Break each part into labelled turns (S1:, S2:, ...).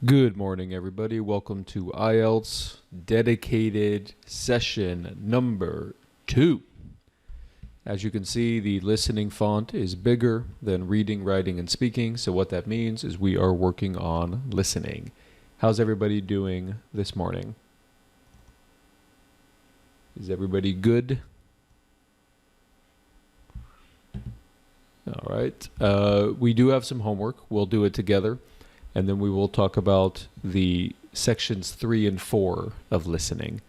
S1: Good morning, everybody. Welcome to IELTS dedicated session number 2. As you can see, the listening font is bigger than reading, writing, and speaking. So what that means is we are working on listening. How's everybody doing this morning? Is everybody good? All right. We do have some homework. We'll do it together. And then we will talk about the sections 3 and 4 of listening.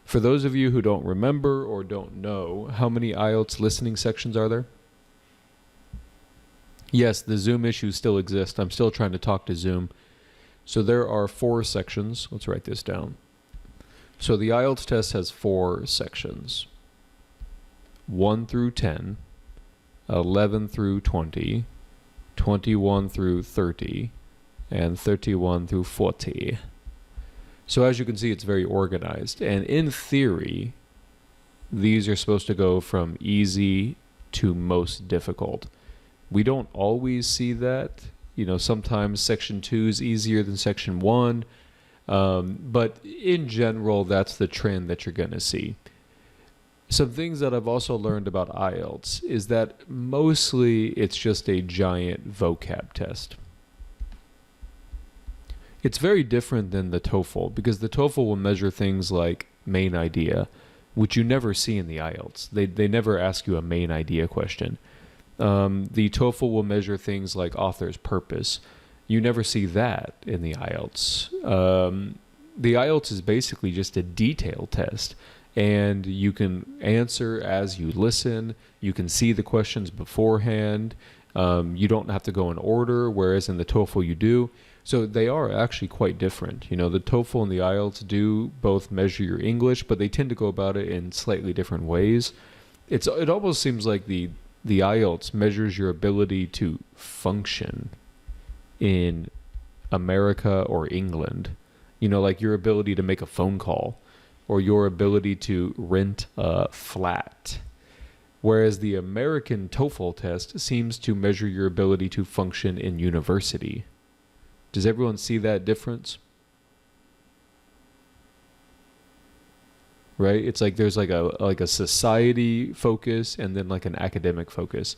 S1: For those of you who don't remember or don't know, how many IELTS listening sections are there? Yes, the Zoom issues still exist. I'm still trying to talk to Zoom. So there are 4 sections. Let's write this down. So the IELTS test has 4 sections. 1 through 10, 11 through 20, 21 through 30, and 31 through 40. So as you can see, it's very organized. And in theory, these are supposed to go from easy to most difficult. We don't always see that. You know, sometimes section 2 is easier than section 1. But in general, that's the trend that you're going to see. Some things that I've also learned about IELTS is that mostly it's just a giant vocab test. It's very different than the TOEFL because the TOEFL will measure things like main idea, which you never see in the IELTS. They never ask you a main idea question. The TOEFL will measure things like author's purpose. You never see that in the IELTS. The IELTS is basically just a detail test, and you can answer as you listen. You can see the questions beforehand. You don't have to go in order, whereas in the TOEFL you do. So they are actually quite different. You know, the TOEFL and the IELTS do both measure your English, but they tend to go about it in slightly different ways. It almost seems like the IELTS measures your ability to function in America or England. You know, like your ability to make a phone call or your ability to rent a flat. Whereas the American TOEFL test seems to measure your ability to function in university. Does everyone see that difference? Right? It's like there's like a society focus and then like an academic focus.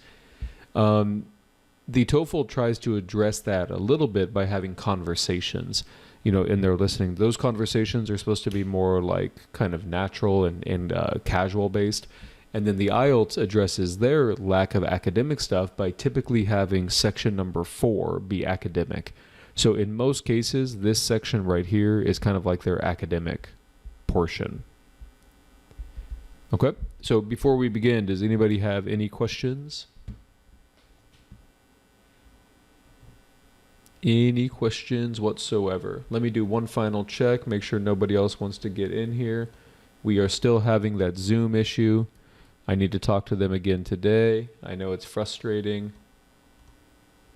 S1: The TOEFL tries to address that a little bit by having conversations, you know, in their listening. Those conversations are supposed to be more like kind of natural and casual based. And then the IELTS addresses their lack of academic stuff by typically having section number 4 be academic. So in most cases, this section right here is kind of like their academic portion. Okay, so before we begin, does anybody have any questions? Any questions whatsoever? Let me do one final check, make sure nobody else wants to get in here. We are still having that Zoom issue. I need to talk to them again today. I know it's frustrating.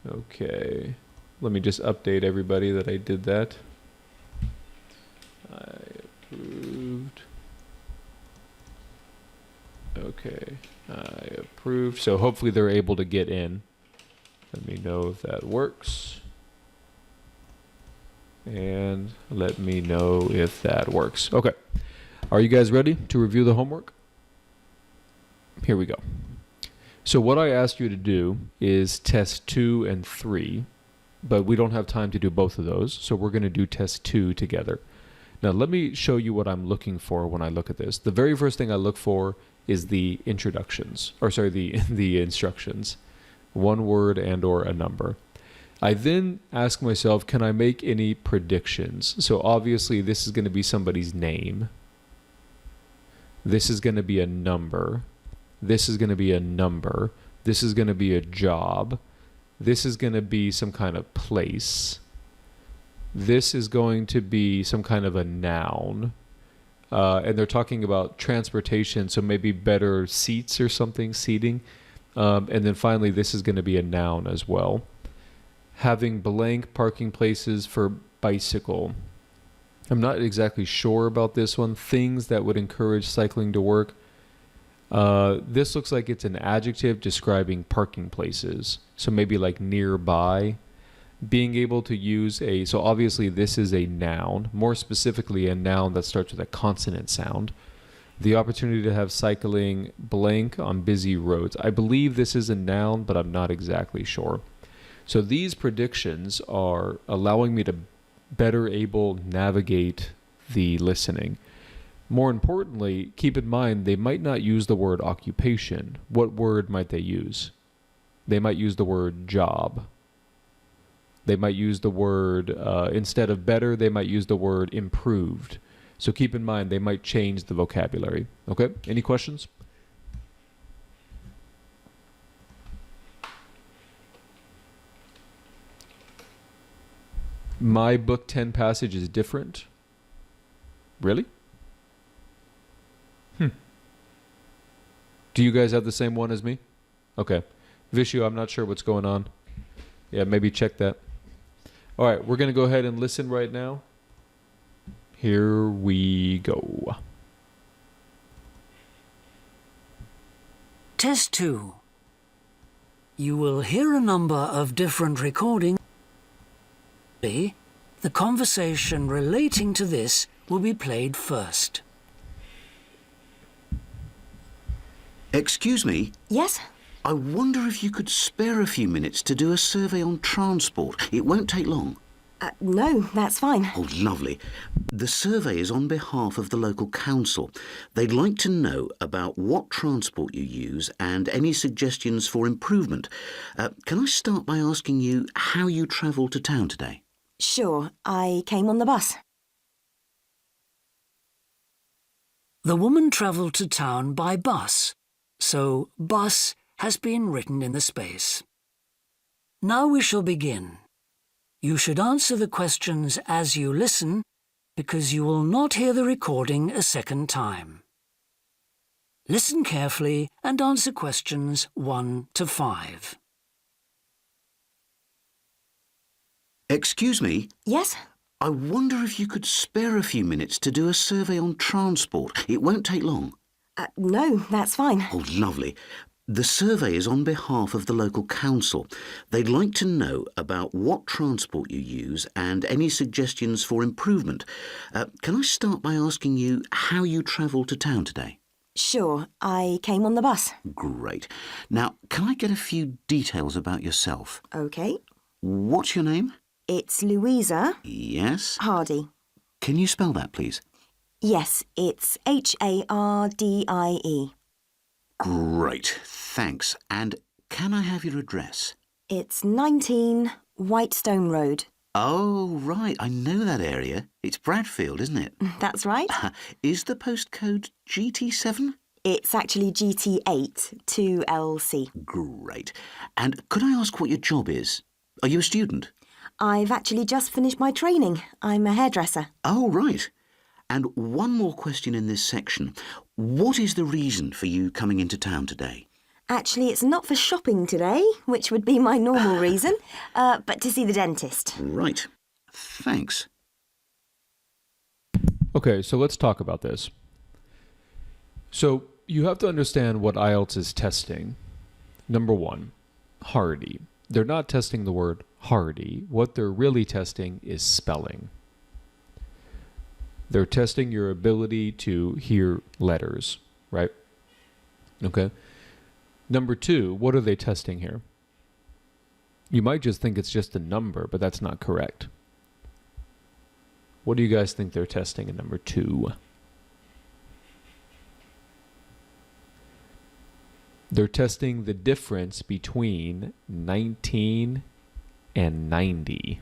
S1: Okay. Let me just update everybody that I did that. I approved. Okay, I approved. So hopefully they're able to get in. Let me know if that works. And let me know if that works. Okay. Are you guys ready to review the homework? Here we go. So what I asked you to do is test 2 and 3. But we don't have time to do both of those, so we're going to do test 2 together. Now, let me show you what I'm looking for when I look at this. The very first thing I look for is the instructions. The instructions. One word and or a number. I then ask myself, can I make any predictions? So obviously, this is going to be somebody's name. This is going to be a number. This is going to be a number. This is going to be a job. This is going to be some kind of place. This is going to be some kind of a noun. And they're talking about transportation, so maybe better seats or something, seating. And then finally, this is going to be a noun as well. Having blank parking places for bicycle. I'm not exactly sure about this one. Things that would encourage cycling to work. This looks like it's an adjective describing parking places. So maybe like nearby. being able to use so obviously this is a noun, more specifically a noun that starts with a consonant sound. The opportunity to have cycling blank on busy roads. I believe this is a noun, but I'm not exactly sure. So these predictions are allowing me to better able navigate the listening. More importantly, keep in mind they might not use the word occupation. What word might they use? They might use the word job. They might use the word, instead of better, they might use the word improved. So keep in mind, they might change the vocabulary. Okay, any questions? My book 10 passage is different. Really? Do you guys have the same one as me? Okay. Vishu, I'm not sure what's going on. Yeah, maybe check that. All right, we're going to go ahead and listen right now. Here we go.
S2: Test 2. You will hear a number of different recordings. The conversation relating to this will be played first.
S3: Excuse me?
S4: Yes?
S3: I wonder if you could spare a few minutes to do a survey on transport. It won't take long.
S4: No, that's fine.
S3: Oh, lovely. The survey is on behalf of the local council. They'd like to know about what transport you use and any suggestions for improvement. Can I start by asking you how you travelled to town today?
S4: Sure, I came on the bus.
S2: The woman travelled to town by bus, so bus has been written in the space. Now we shall begin. You should answer the questions as you listen, because you will not hear the recording a second time. Listen carefully and answer questions 1 to 5.
S3: Excuse me?
S4: Yes?
S3: I wonder if you could spare a few minutes to do a survey on transport. It won't take long.
S4: No, that's fine.
S3: Oh, lovely. The survey is on behalf of the local council. They'd like to know about what transport you use and any suggestions for improvement. Can I start by asking you how you travelled to town today?
S4: Sure, I came on the bus.
S3: Great. Now, can I get a few details about yourself?
S4: OK.
S3: What's your name?
S4: It's Louisa
S3: Yes.
S4: Hardy.
S3: Can you spell that, please?
S4: Yes, it's Hardie.
S3: Great. Thanks. And can I have your address?
S4: It's 19 Whitestone Road.
S3: Oh, right. I know that area. It's Bradfield, isn't it?
S4: That's right.
S3: Is the postcode GT7?
S4: It's actually GT8 2LC.
S3: Great. And could I ask what your job is? Are you a student?
S4: I've actually just finished my training. I'm a hairdresser.
S3: Oh, right. And one more question in this section. What is the reason for you coming into town today?
S4: Actually, it's not for shopping today, which would be my normal reason, but to see the dentist.
S3: Right. Thanks.
S1: Okay, so let's talk about this. So you have to understand what IELTS is testing. Number one, Hardy. They're not testing the word Hardy. What they're really testing is spelling. They're testing your ability to hear letters, right? Okay. Number two, what are they testing here? You might just think it's just a number, but that's not correct. What do you guys think they're testing in number 2? They're testing the difference between 19 and 90,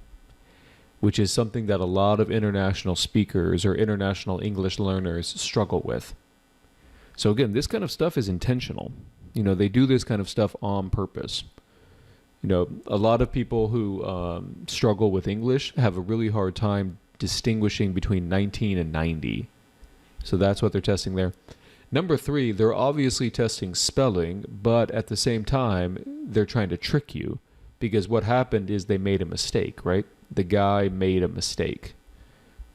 S1: which is something that a lot of international speakers or international English learners struggle with. So again, this kind of stuff is intentional. You know, they do this kind of stuff on purpose. You know, a lot of people who struggle with English have a really hard time distinguishing between 19 and 90. So that's what they're testing there. Number 3, they're obviously testing spelling, but at the same time, they're trying to trick you, because what happened is they made a mistake, right? The guy made a mistake.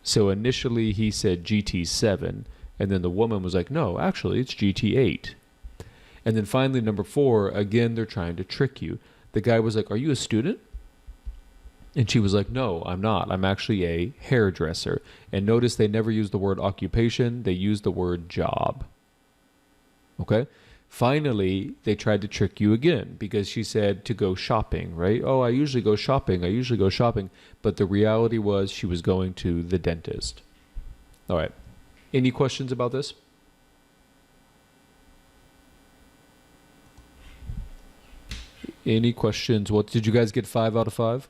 S1: So initially he said GT7, and then the woman was like, no, actually it's GT8. And then finally, number 4, again, they're trying to trick you. The guy was like, are you a student? And she was like, no, I'm not. I'm actually a hairdresser. And notice they never use the word occupation. They use the word job. Okay? Finally, they tried to trick you again because she said to go shopping, right? Oh, I usually go shopping. I usually go shopping. But the reality was she was going to the dentist. All right. Any questions about this? Any questions? What did you guys get 5 out of 5?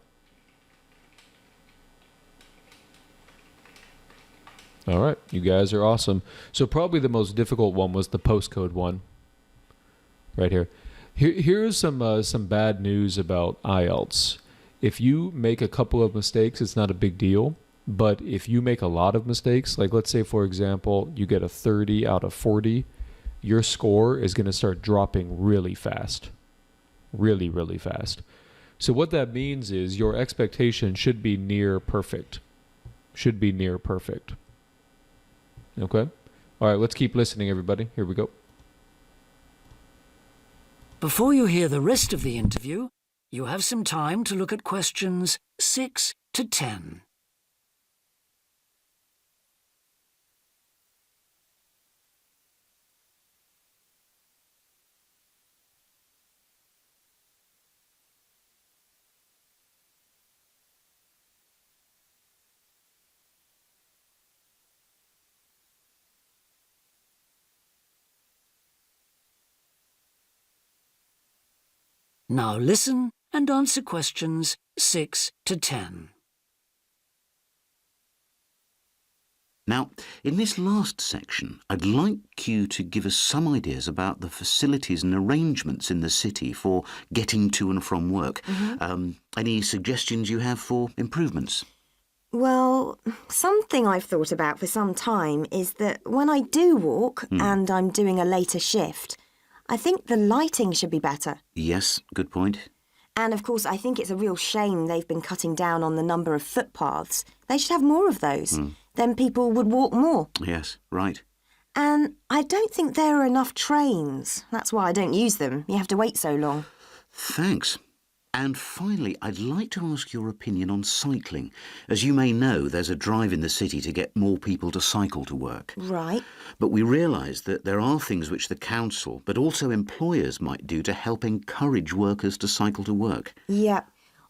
S1: All right. You guys are awesome. So probably the most difficult one was the postcode one. Right here. Here's some bad news about IELTS. If you make a couple of mistakes, it's not a big deal. But if you make a lot of mistakes, like let's say, for example, you get a 30 out of 40, your score is going to start dropping really fast. Really, really fast. So what that means is your expectation should be near perfect. Should be near perfect. Okay? All right, let's keep listening, everybody. Here we go.
S2: Before you hear the rest of the interview, you have some time to look at questions 6 to 10. Now listen and answer questions 6 to 10.
S3: Now, in this last section, I'd like you to give us some ideas about the facilities and arrangements in the city for getting to and from work. Any suggestions you have for improvements?
S4: Well, something I've thought about for some time is that when I do walk and I'm doing a later shift, I think the lighting should be better.
S3: Yes, good point.
S4: And of course, I think it's a real shame they've been cutting down on the number of footpaths. They should have more of those. Then people would walk more.
S3: Yes, right.
S4: And I don't think there are enough trains. That's why I don't use them. You have to wait so long.
S3: Thanks. And finally, I'd like to ask your opinion on cycling. As you may know, there's a drive in the city to get more people to cycle to work.
S4: Right.
S3: But we realise that there are things which the council, but also employers might do to help encourage workers to cycle to work.
S4: Yeah.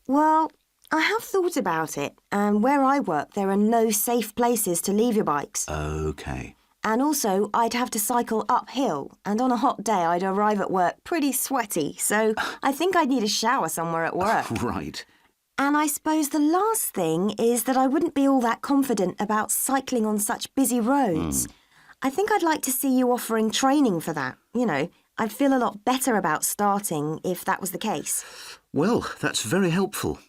S4: Well, I have thought about it, and where I work, there are no safe places to leave your bikes.
S3: OK.
S4: And also, I'd have to cycle uphill, and on a hot day, I'd arrive at work pretty sweaty, so I think I'd need a shower somewhere at work.
S3: Right.
S4: And I suppose the last thing is that I wouldn't be all that confident about cycling on such busy roads. I think I'd like to see you offering training for that. You know, I'd feel a lot better about starting if that was the case.
S3: Well, that's very helpful.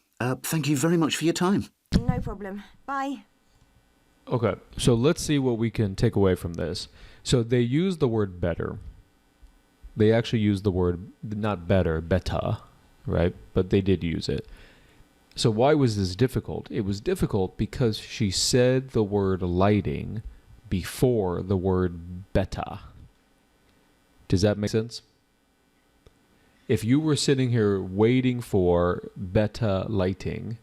S3: Thank you very much for your time.
S4: No problem. Bye.
S1: Okay, so let's see what we can take away from this. So they use the word better. They actually use the word, not better, beta, right? But they did use it. So why was this difficult? It was difficult because she said the word lighting before the word beta. Does that make sense? If you were sitting here waiting for beta lighting,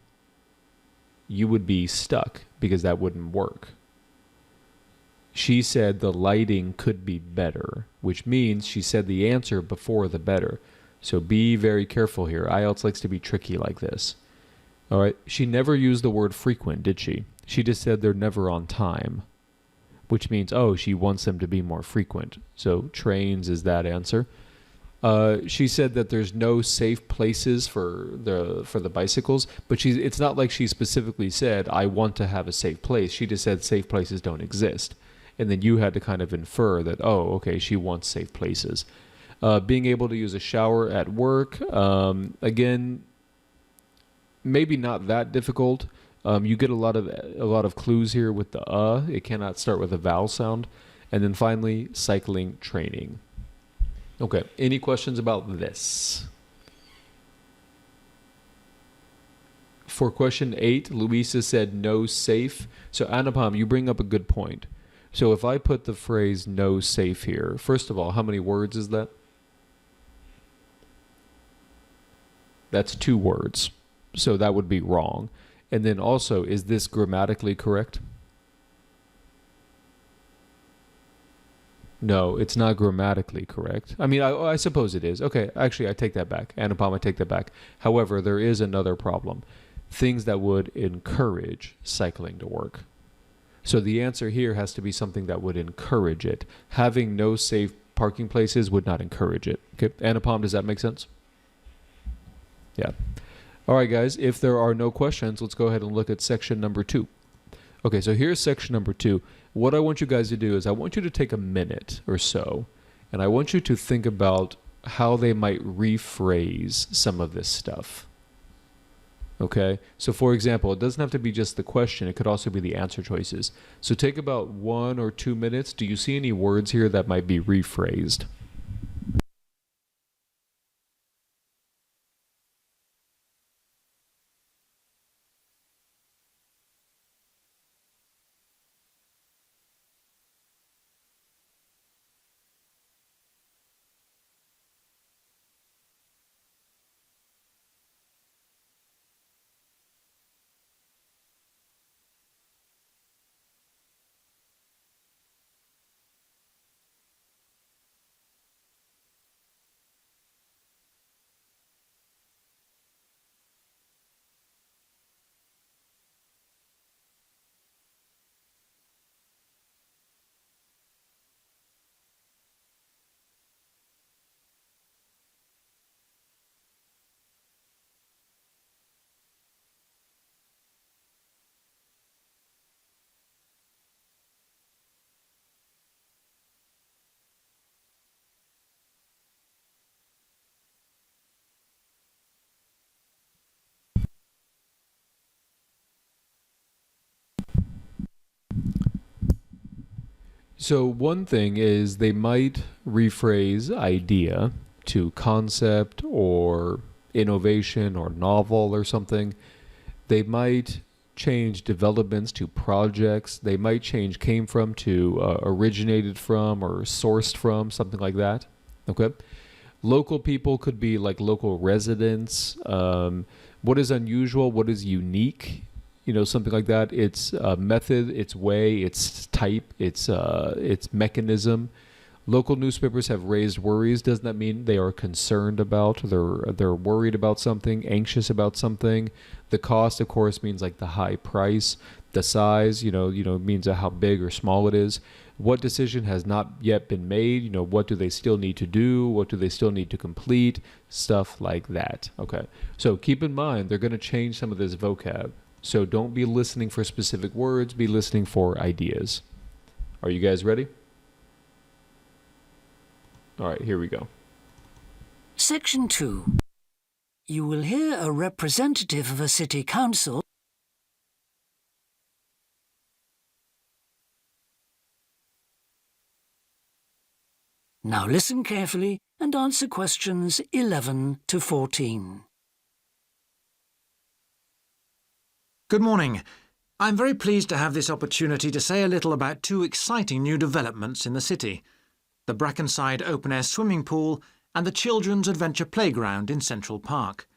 S1: you would be stuck because that wouldn't work. She said the lighting could be better, which means she said the answer before the better. So be very careful here. IELTS likes to be tricky like this. All right. She never used the word frequent, did she? She just said they're never on time, which means, oh, she wants them to be more frequent. So trains is that answer. She said that there's no safe places for the bicycles, but it's not like she specifically said, I want to have a safe place. She just said safe places don't exist. And then you had to kind of infer that, oh, okay, she wants safe places. Being able to use a shower at work, again, maybe not that difficult. You get a lot of clues here with the It cannot start with a vowel sound. And then finally, cycling training. Okay, any questions about this? For question 8, Louisa said no safe. So Anupam, you bring up a good point. So if I put the phrase no safe here, first of all, how many words is that? That's 2 words. So that would be wrong. And then also, is this grammatically correct? No, it's not grammatically correct. I mean, I suppose it is. Okay, actually, I take that back. Anupam, I take that back. However, there is another problem. Things that would encourage cycling to work. So the answer here has to be something that would encourage it. Having no safe parking places would not encourage it. Okay, Anupam, does that make sense? Yeah. All right, guys, if there are no questions, let's go ahead and look at section number 2. Okay, so here's section number 2. What I want you guys to do is I want you to take a minute or so, and I want you to think about how they might rephrase some of this stuff. Okay, so for example, it doesn't have to be just the question, it could also be the answer choices. So take about 1 or 2 minutes. Do you see any words here that might be rephrased? So one thing is they might rephrase idea to concept or innovation or novel or something. They might change developments to projects. They might change came from to originated from or sourced from, something like that. Okay. Local people could be like local residents. What is unusual? What is unique? Something like that. It's method, its way, its type, its mechanism. Local newspapers have raised worries. Doesn't that mean they are concerned about? They're worried about something, anxious about something. The cost, of course, means like the high price. The size, means how big or small it is. What decision has not yet been made? What do they still need to do? What do they still need to complete? Stuff like that. Okay. So keep in mind, they're going to change some of this vocab. So don't be listening for specific words, be listening for ideas. Are you guys ready? All right, here we go.
S2: Section 2. You will hear a representative of a city council Now listen carefully and answer questions 11 to 14.
S5: Good morning. I'm very pleased to have this opportunity to say a little about 2 exciting new developments in the city: the Brackenside open-air swimming pool and the Children's Adventure Playground in Central Park.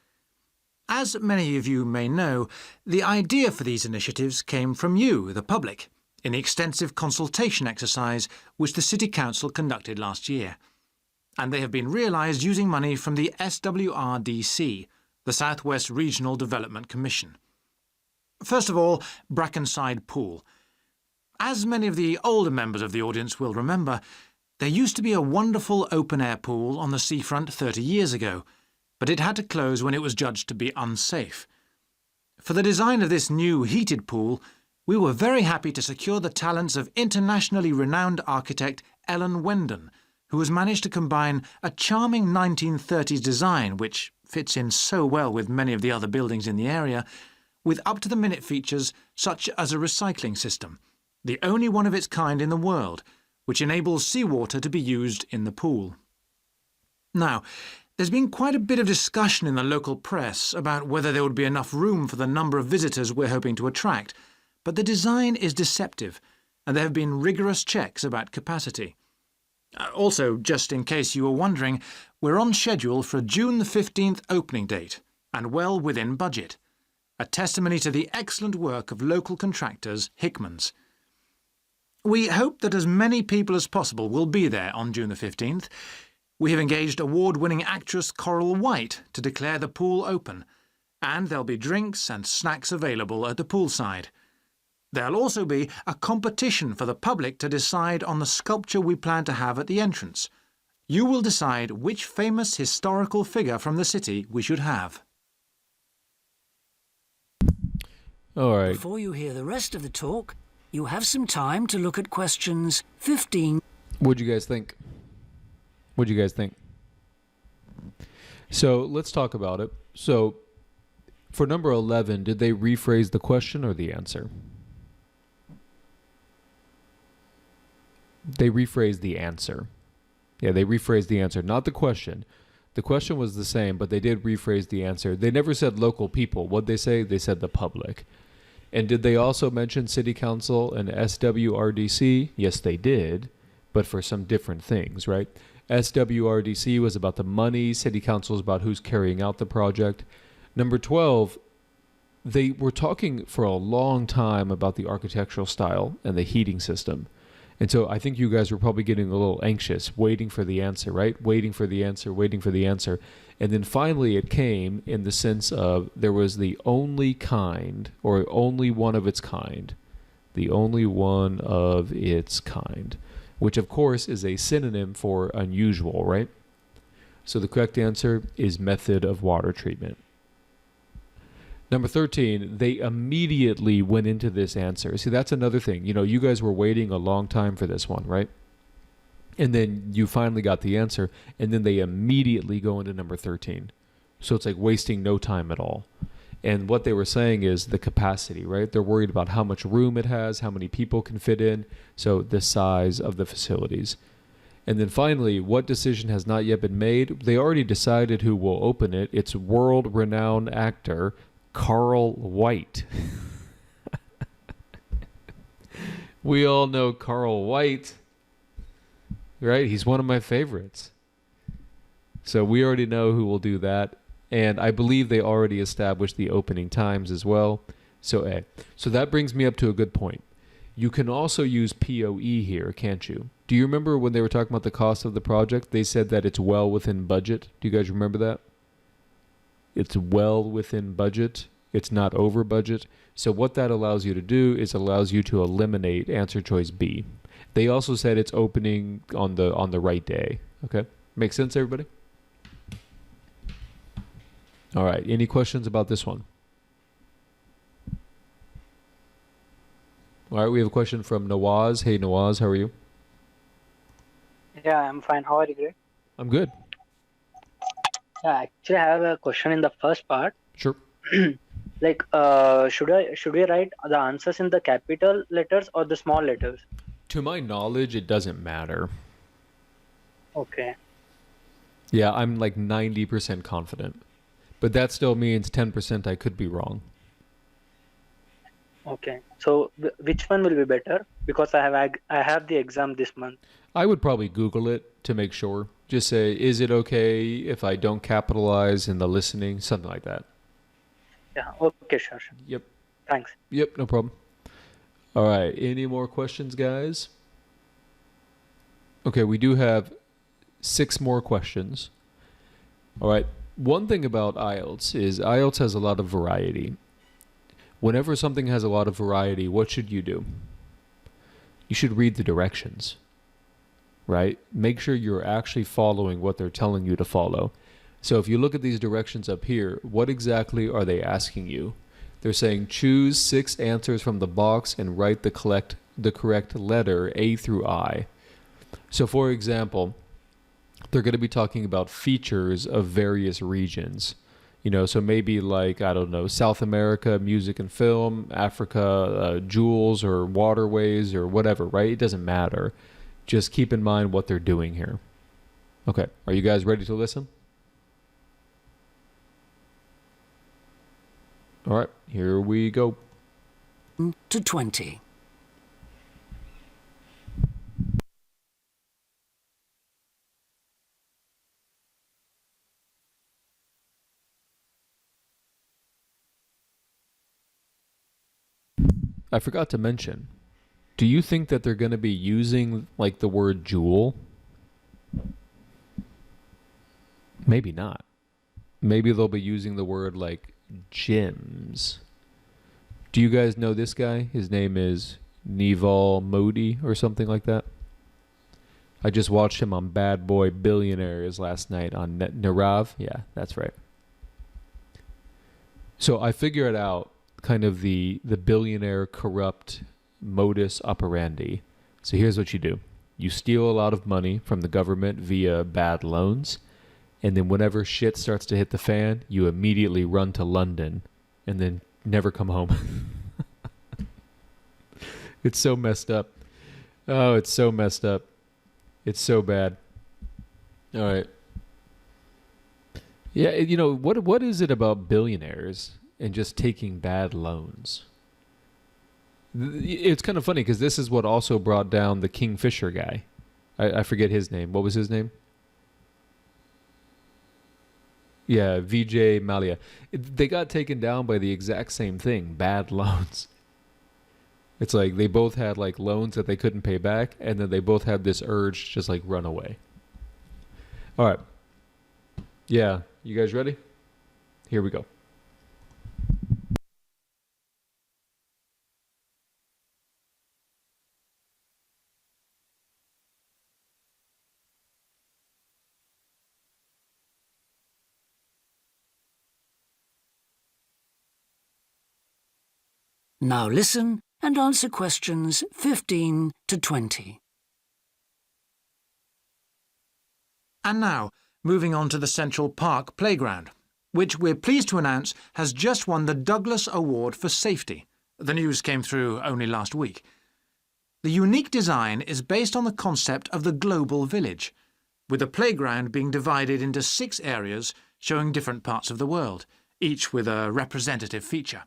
S5: As many of you may know, the idea for these initiatives came from you, the public, in the extensive consultation exercise which the City Council conducted last year. And they have been realised using money from the SWRDC, the South West Regional Development Commission. First of all, Brackenside Pool. As many of the older members of the audience will remember, there used to be a wonderful open-air pool on the seafront 30 years ago, but it had to close when it was judged to be unsafe. For the design of this new heated pool, we were very happy to secure the talents of internationally renowned architect Ellen Wendon, who has managed to combine a charming 1930s design, which fits in so well with many of the other buildings in the area, with up-to-the-minute features such as a recycling system, the only one of its kind in the world, which enables seawater to be used in the pool. Now, there's been quite a bit of discussion in the local press about whether there would be enough room for the number of visitors we're hoping to attract, but the design is deceptive, and there have been rigorous checks about capacity. Also, just in case you were wondering, we're on schedule for a June the 15th opening date, and well within budget. a testimony to the excellent work of local contractors Hickman's. We hope that as many people as possible will be there on June the 15th. We have engaged award-winning actress Coral White to declare the pool open, and there'll be drinks and snacks available at the poolside. There'll also be a competition for the public to decide on the sculpture we plan to have at the entrance. You will decide which famous historical figure from the city we should have.
S1: All right.
S2: Before you hear the rest of the talk, you have some time to look at questions 15.
S1: What'd you guys think? What'd you guys think? So let's talk about it. So for number 11, did they rephrase the question or the answer? They rephrased the answer. Yeah, they rephrased the answer, not the question. The question was the same, but they did rephrase the answer. They never said local people. What'd they say? They said the public. And did they also mention City Council and SWRDC? Yes, they did, but for some different things, right? SWRDC was about the money. City Council is about who's carrying out the project. Number 12, they were talking for a long time about the architectural style and the heating system. And so I think you guys were probably getting a little anxious, waiting for the answer, right? Waiting for the answer, waiting for the answer. And then finally it came in the sense of there was the only kind, or only one of its kind. The only one of its kind, which of course is a synonym for unusual, right? So the correct answer is method of water treatment. Number 13, they immediately went into this answer. See, that's another thing. You know, you guys were waiting a long time for this one, right? And then you finally got the answer, and then they immediately go into number 13. So it's like wasting no time at all. And what they were saying is the capacity, right? They're worried about how much room it has, how many people can fit in, so the size of the facilities. And then finally, what decision has not yet been made? They already decided who will open it. It's world-renowned actor Carl White. We all know Carl White, right? He's one of my favorites. So we already know who will do that. And I believe they already established the opening times as well. So that brings me up to a good point. You can also use POE here, can't you? Do you remember when they were talking about the cost of the project? They said that it's well within budget. Do you guys remember that? It's well within budget. It's not over budget. So what that allows you to do is allows you to eliminate answer choice B. They also said it's opening on the right day. Okay? Make sense, everybody? All right. Any questions about this one? All right. We have a question from Nawaz. Hey, Nawaz. How are you?
S6: Yeah, I'm fine. How are you, Greg?
S1: I'm good.
S6: Yeah, actually, I have a question in the first part.
S1: Sure.
S6: Like, should we write the answers in the capital letters or the small letters?
S1: To my knowledge, it doesn't matter.
S6: Okay.
S1: Yeah, I'm like 90% confident. But that still means 10% I could be wrong.
S6: Okay. So, which one will be better? Because I have the exam this month.
S1: I would probably Google it to make sure. Just say, is it okay if I don't capitalize in the listening? Something like that.
S6: Yeah. Okay. Sure.
S1: Yep.
S6: Thanks.
S1: Yep, no problem. All right. Any more questions, guys? Okay, we do have 6 more questions. All right. One thing about IELTS is IELTS has a lot of variety. Whenever something has a lot of variety, what should you do? You should read the directions, right? Make sure you're actually following what they're telling you to follow. So if you look at these directions up here, what exactly are they asking you? They're saying choose 6 answers from the box and write the correct letter A through I. So for example, they're going to be talking about features of various regions. You know, so maybe like, I don't know, South America, music and film, Africa, jewels or waterways or whatever, right? It doesn't matter. Just keep in mind what they're doing here. Okay, are you guys ready to listen? All right, here we go.
S2: To 20.
S1: I forgot to mention, do you think that they're going to be using like the word jewel? Maybe not. Maybe they'll be using the word like gems. Do you guys know this guy? His name is Nival Modi or something like that. I just watched him on Bad Boy Billionaires last night on Narav. Yeah, that's right. So I figured out kind of the billionaire corrupt modus operandi. So here's what you do. You steal a lot of money from the government via bad loans, and then whenever shit starts to hit the fan, you immediately run to London and then never come home. It's so messed up. Oh, it's so messed up. It's so bad. All right. Yeah, you know, what is it about billionaires and just taking bad loans? It's kind of funny because this is what also brought down the Kingfisher guy. I forget his name. What was his name? Yeah, Vijay Mallya. They got taken down by the exact same thing, bad loans. It's like they both had like loans that they couldn't pay back, and then they both had this urge to just like run away. All right. Yeah, you guys ready? Here we go.
S2: Now listen and answer questions 15 to 20.
S5: And now, moving on to the Central Park Playground, which we're pleased to announce has just won the Douglas Award for Safety. The news came through only last week. The unique design is based on the concept of the global village, with the playground being divided into 6 areas showing different parts of the world, each with a representative feature.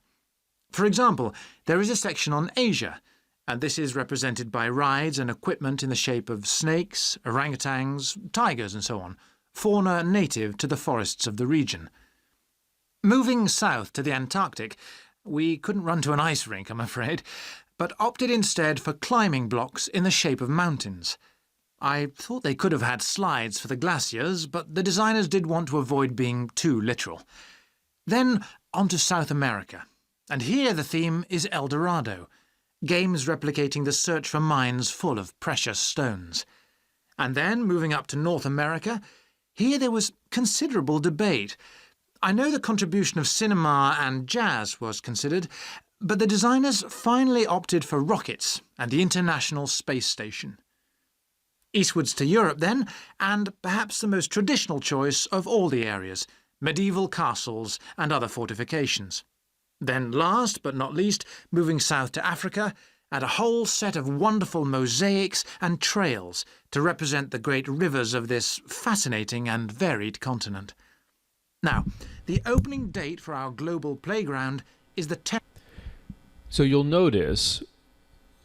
S5: For example, there is a section on Asia, and this is represented by rides and equipment in the shape of snakes, orangutans, tigers and so on, fauna native to the forests of the region. Moving south to the Antarctic, we couldn't run to an ice rink, I'm afraid, but opted instead for climbing blocks in the shape of mountains. I thought they could have had slides for the glaciers, but the designers did want to avoid being too literal. Then on to South America. And here the theme is El Dorado, games replicating the search for mines full of precious stones. And then, moving up to North America, here there was considerable debate. I know the contribution of cinema and jazz was considered, but the designers finally opted for rockets and the International Space Station. Eastwards to Europe then, and perhaps the most traditional choice of all the areas, medieval castles and other fortifications. Then last but not least, moving south to Africa, and a whole set of wonderful mosaics and trails to represent the great rivers of this fascinating and varied continent. Now, the opening date for our global playground is the 10th.
S1: So you'll notice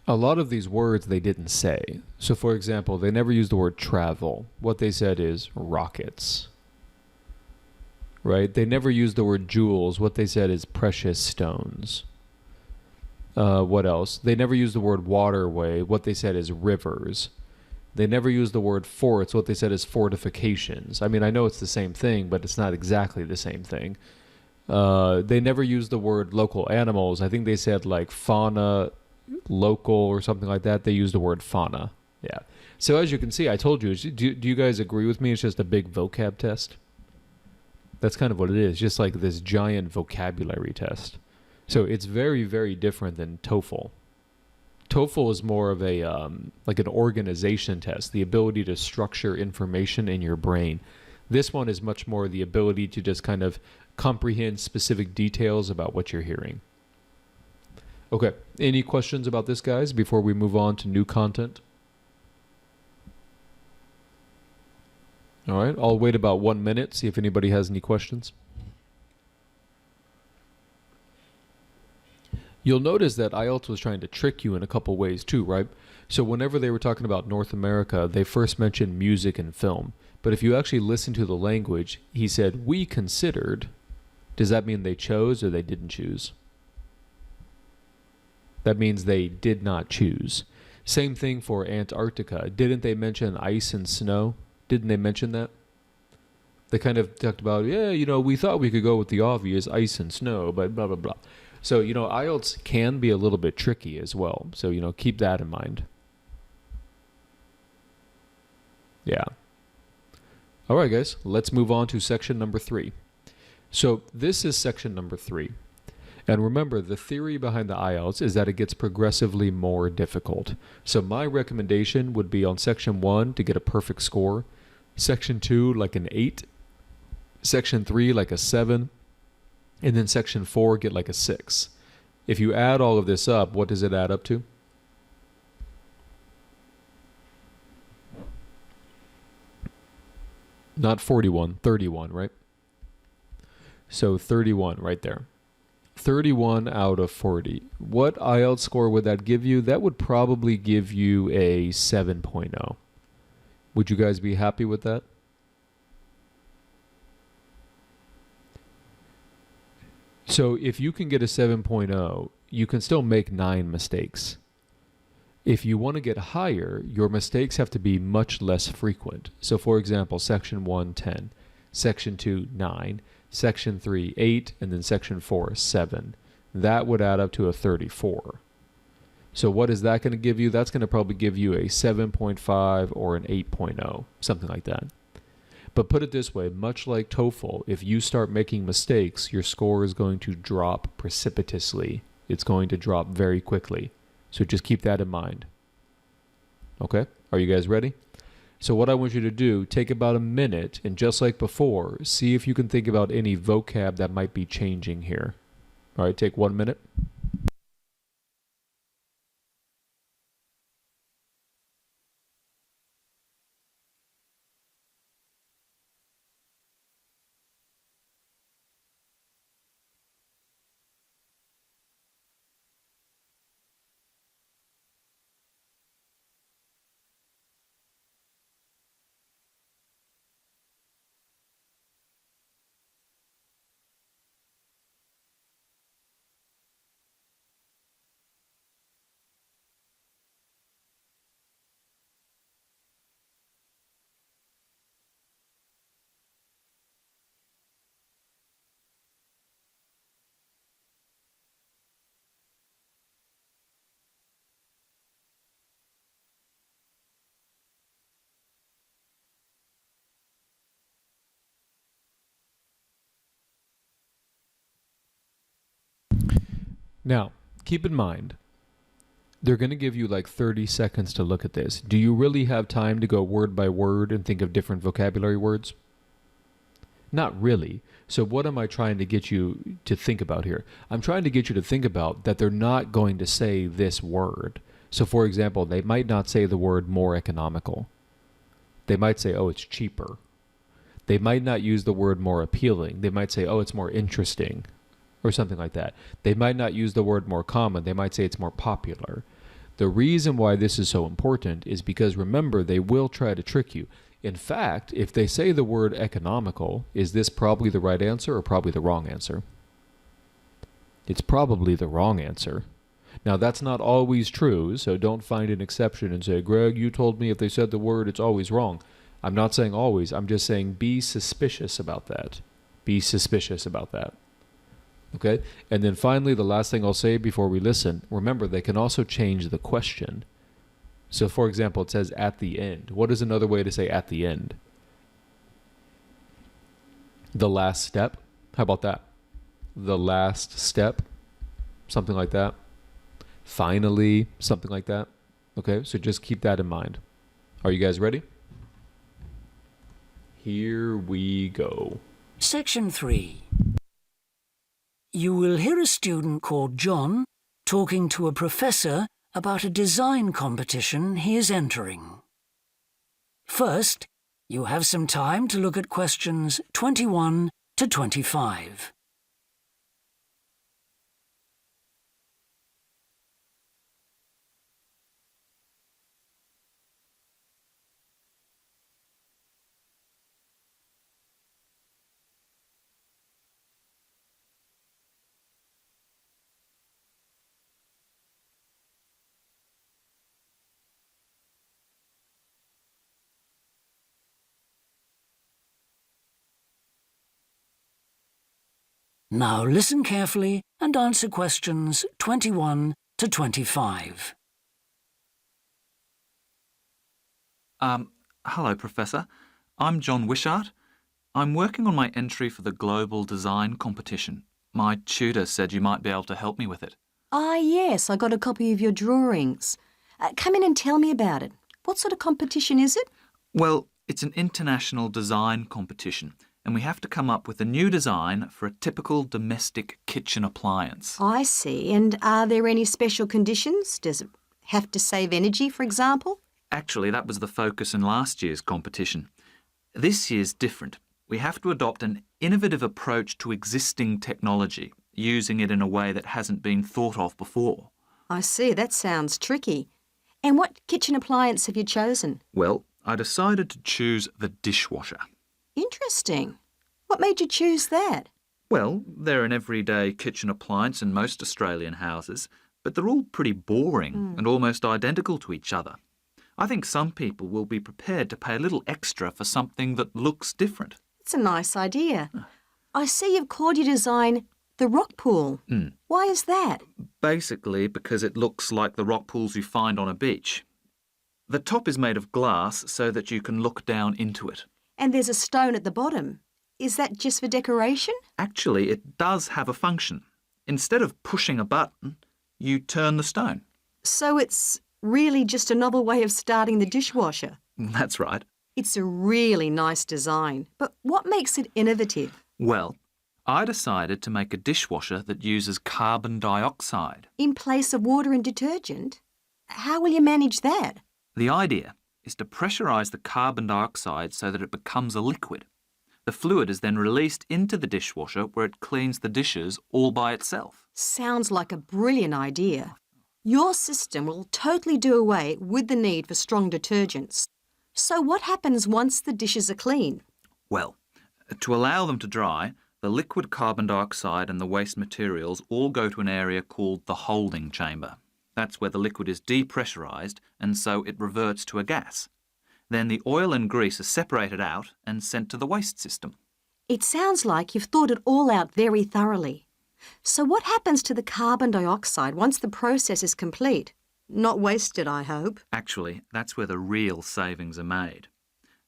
S1: a lot of these words they didn't say. So for example, they never used the word travel. What they said is rockets. Right? They never used the word jewels. What they said is precious stones. What else? They never used the word waterway. What they said is rivers. They never used the word forts. What they said is fortifications. I mean, I know it's the same thing, but it's not exactly the same thing. They never used the word local animals. I think they said like fauna, local, or something like that. They used the word fauna. Yeah. So as you can see, I told you, do you guys agree with me? It's just a big vocab test. That's kind of what it is, just like this giant vocabulary test. So it's very, very different than TOEFL. TOEFL is more of a like an organization test, the ability to structure information in your brain. This one is much more the ability to just kind of comprehend specific details about what you're hearing. Okay, any questions about this, guys, before we move on to new content? All right, I'll wait about 1 minute, see if anybody has any questions. You'll notice that IELTS was trying to trick you in a couple ways too, right? So whenever they were talking about North America, they first mentioned music and film. But if you actually listen to the language, he said, we considered. Does that mean they chose or they didn't choose? That means they did not choose. Same thing for Antarctica. Didn't they mention ice and snow? Didn't they mention that? They kind of talked about, yeah, we thought we could go with the obvious ice and snow, but blah, blah, blah. So, IELTS can be a little bit tricky as well. So, keep that in mind. Yeah. All right, guys, let's move on to section number 3. So this is section number 3. And remember, the theory behind the IELTS is that it gets progressively more difficult. So my recommendation would be on section 1 to get a perfect score, section 2 like an 8, section 3 like a 7, and then section 4 get like a 6. If you add all of this up, what does it add up to? Not 41, 31, right? So 31 right there. 31 out of 40. What IELTS score would that give you? That would probably give you a 7.0. Would you guys be happy with that? So if you can get a 7.0, you can still make 9 mistakes. If you want to get higher, your mistakes have to be much less frequent. So for example, section 1, 10, section 2, 9, section 3, 8, and then section 4, 7. That would add up to a 34. So what is that going to give you? That's going to probably give you a 7.5 or an 8.0, something like that. But put it this way, much like TOEFL, if you start making mistakes, your score is going to drop precipitously. It's going to drop very quickly. So just keep that in mind. Okay? Are you guys ready? So what I want you to do, take about a minute, and just like before, see if you can think about any vocab that might be changing here. All right, take 1 minute. Now, keep in mind, they're going to give you like 30 seconds to look at this. Do you really have time to go word by word and think of different vocabulary words? Not really. So what am I trying to get you to think about here? I'm trying to get you to think about that they're not going to say this word. So for example, they might not say the word more economical. They might say, oh, it's cheaper. They might not use the word more appealing. They might say, oh, it's more interesting, or something like that. They might not use the word more common. They might say it's more popular. The reason why this is so important is because, remember, they will try to trick you. In fact, if they say the word economical, is this probably the right answer or probably the wrong answer? It's probably the wrong answer. Now, that's not always true, so don't find an exception and say, Greg, you told me if they said the word, it's always wrong. I'm not saying always. I'm just saying be suspicious about that. Be suspicious about that. Okay? And then finally, the last thing I'll say before we listen, remember, they can also change the question. So, for example, it says at the end. What is another way to say at the end? The last step. How about that? The last step. Something like that. Finally, something like that. Okay, so just keep that in mind. Are you guys ready? Here we go.
S2: Section 3. You will hear a student called John talking to a professor about a design competition he is entering. First, you have some time to look at questions 21 to 25. Now listen carefully and answer questions 21 to 25.
S7: Hello, Professor. I'm John Wishart. I'm working on my entry for the Global Design Competition. My tutor said you might be able to help me with it.
S8: Ah, yes, I got a copy of your drawings. Come in and tell me about it. What sort of competition is it?
S7: Well, it's an international design competition, and we have to come up with a new design for a typical domestic kitchen appliance.
S8: I see. And are there any special conditions? Does it have to save energy, for example?
S7: Actually, that was the focus in last year's competition. This year's different. We have to adopt an innovative approach to existing technology, using it in a way that hasn't been thought of before.
S8: I see. That sounds tricky. And what kitchen appliance have you chosen?
S7: Well, I decided to choose the dishwasher.
S8: Interesting. What made you choose that?
S7: Well, they're an everyday kitchen appliance in most Australian houses, but they're all pretty boring and almost identical to each other. I think some people will be prepared to pay a little extra for something that looks different.
S8: It's a nice idea. I see you've called your design the rock pool. Why is that?
S7: Basically because it looks like the rock pools you find on a beach. The top is made of glass so that you can look down into it.
S8: And there's a stone at the bottom. Is that just for decoration?
S7: Actually, it does have a function. Instead of pushing a button, you turn the stone.
S8: So it's really just a novel way of starting the dishwasher.
S7: That's right.
S8: It's a really nice design, but what makes it innovative?
S7: Well, I decided to make a dishwasher that uses carbon dioxide.
S8: In place of water and detergent? How will you manage that?
S7: The idea is to pressurise the carbon dioxide so that it becomes a liquid. The fluid is then released into the dishwasher where it cleans the dishes all by itself.
S8: Sounds like a brilliant idea. Your system will totally do away with the need for strong detergents. So what happens once the dishes are clean?
S7: Well, to allow them to dry, the liquid carbon dioxide and the waste materials all go to an area called the holding chamber. That's where the liquid is depressurised and so it reverts to a gas. Then the oil and grease are separated out and sent to the waste system.
S8: It sounds like you've thought it all out very thoroughly. So what happens to the carbon dioxide once the process is complete? Not wasted, I hope.
S7: Actually, that's where the real savings are made.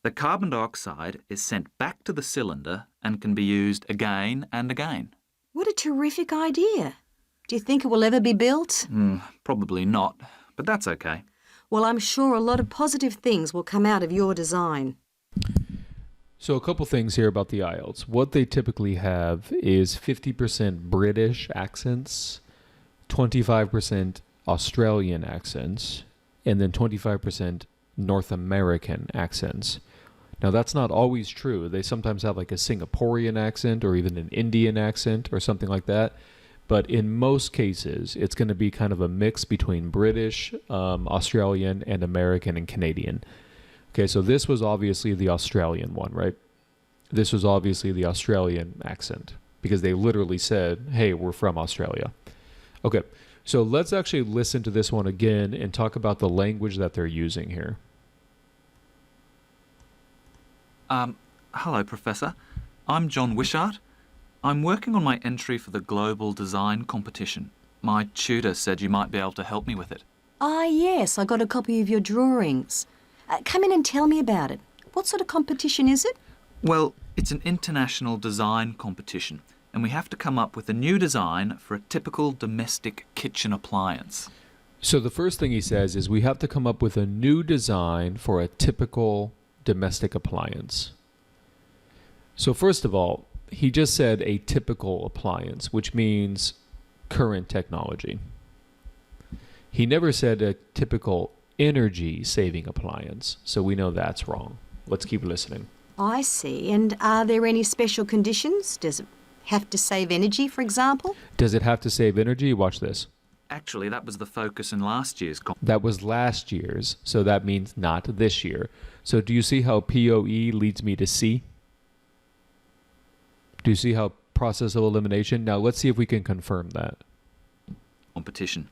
S7: The carbon dioxide is sent back to the cylinder and can be used again and again.
S8: What a terrific idea. Do you think it will ever be built?
S7: Probably not, but that's okay.
S8: Well, I'm sure a lot of positive things will come out of your design.
S1: So a couple things here about the IELTS. What they typically have is 50% British accents, 25% Australian accents, and then 25% North American accents. Now, that's not always true. They sometimes have like a Singaporean accent or even an Indian accent or something like that. But in most cases, it's going to be kind of a mix between British, Australian, and American and Canadian. Okay, so this was obviously the Australian one, right? This was obviously the Australian accent because they literally said, hey, we're from Australia. Okay, so let's actually listen to this one again and talk about the language that they're using here.
S7: Hello, Professor. I'm John Wishart. I'm working on my entry for the Global Design Competition. My tutor said you might be able to help me with it.
S8: Ah, yes, I got a copy of your drawings. Come in and tell me about it. What sort of competition is it?
S7: Well, it's an international design competition, and we have to come up with a new design for a typical domestic kitchen appliance.
S1: So the first thing he says is we have to come up with a new design for a typical domestic appliance. So first of all, he just said a typical appliance, which means current technology. He never said a typical energy-saving appliance, so we know that's wrong. Let's keep listening.
S8: I see. And are there any special conditions? Does it have to save energy, for example?
S1: Does it have to save energy? Watch this.
S7: Actually, that was the focus in last year's
S1: That was last year's, so that means not this year. So do you see how POE leads me to C? Do you see how process of elimination? Now let's see if we can confirm that.
S7: competition.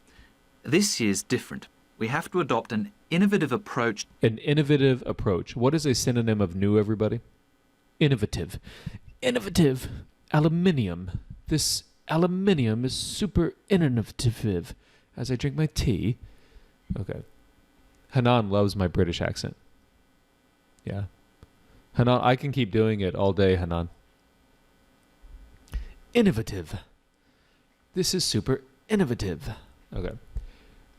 S7: This year's different. We have to adopt an innovative approach.
S1: An innovative approach. What is a synonym of new, everybody? Innovative. Innovative. Aluminium. This aluminium is super innovative. As I drink my tea. Okay. Hanan loves my British accent. Yeah. Hanan, I can keep doing it all day, Hanan. Innovative. This is super innovative. Okay.